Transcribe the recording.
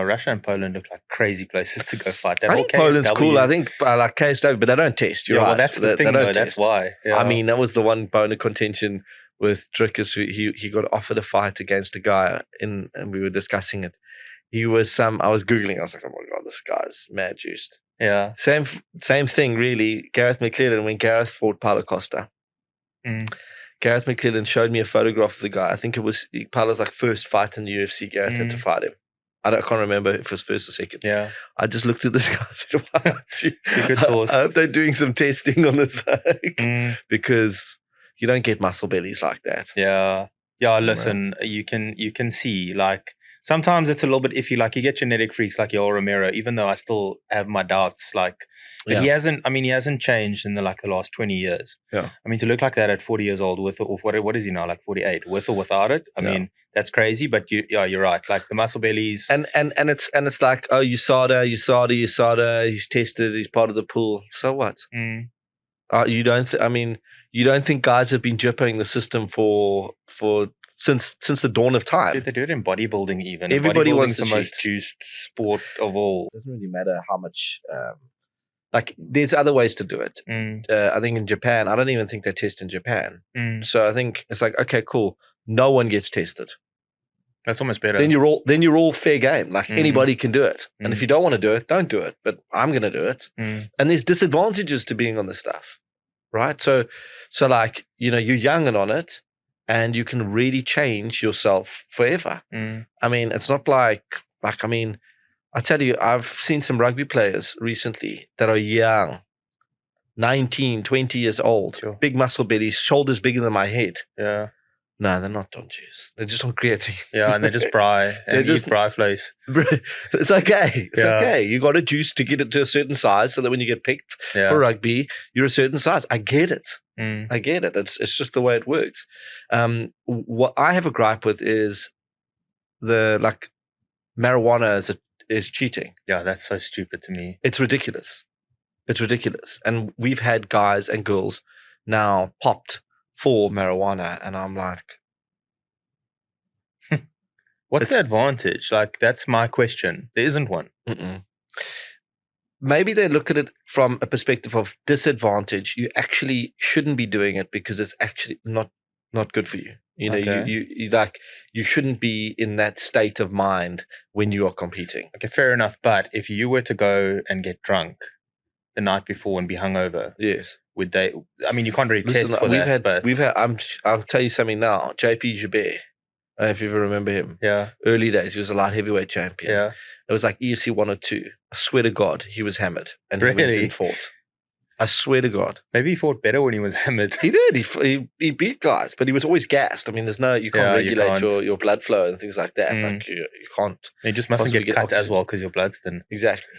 Russia and Poland look like crazy places to go fight. I think Poland's cool. I think like KSW, but they don't test. You're right. Well, that's the thing, though. That's why. Yeah. I mean, that was the one bone of contention with Drickus. He got offered a fight against a guy, and we were discussing it. He was I was Googling. I was like, oh my God, this guy's mad juiced. Yeah. Same thing, really. Gareth McClellan, when Gareth fought Paulo Costa. Gareth McClellan showed me a photograph of the guy. I think it was Paulo's like first fight in the UFC. Gareth had to fight him. I can't remember if it was first or second. Yeah. I just looked at this guy and said, wow, I hope they're doing some testing on the side because you don't get muscle bellies like that. Yeah. Yeah, listen, you can see, like, sometimes it's a little bit iffy. Like, you get genetic freaks like Yoel Romero, even though I still have my doubts. Like, but he hasn't changed in the last 20 years. Yeah. I mean, to look like that at 40 years old with, or what is he now, like 48, with or without it? I mean, that's crazy, but you're right. Like, the muscle bellies. And it's like, oh, USADA, he's tested, he's part of the pool. So what? You don't think guys have been jipping the system since the dawn of time? Dude, they do it in bodybuilding even. Everybody wants the most juiced sport of all. It doesn't really matter how much. Like, there's other ways to do it. I think in Japan, I don't even think they test in Japan. So I think it's like, okay, cool. No one gets tested. That's almost better. Then you're all fair game. Like, anybody can do it. And if you don't want to do it, don't do it. But I'm going to do it. And there's disadvantages to being on this stuff, right? So like, you're young and on it, and you can really change yourself forever. I mean, it's not like I mean, I tell you, I've seen some rugby players recently that are young, 19, 20 years old, big muscle bellies, shoulders bigger than my head. Yeah. No, they're not on juice. They're just on creatine. Yeah, and they just bry. They just bry place. It's okay. It's okay. You got a juice to get it to a certain size so that when you get picked for rugby, you're a certain size. I get it. I get it. It's just the way it works. What I have a gripe with is marijuana is cheating. Yeah, that's so stupid to me. It's ridiculous. It's ridiculous. And we've had guys and girls now popped for marijuana, and I'm like, what's the advantage? Like, that's my question. There isn't one. Maybe they look at it from a perspective of disadvantage. You actually shouldn't be doing it because it's actually not good for you. You shouldn't be in that state of mind when you are competing. Okay, fair enough. But if you were to go and get drunk the night before and be hungover, yes, would they? I mean, you can't really test for that. I'll tell you something now. JP Joubert, if you ever remember him. Yeah. Early days, he was a light heavyweight champion. Yeah. It was like EFC 102. I swear to God, he was hammered and he went and fought. I swear to God. Maybe he fought better when he was hammered. He did. He beat guys, but he was always gassed. I mean, you can't regulate your blood flow and things like that. Like you can't. You just mustn't get cut as well because your blood's thin. Exactly.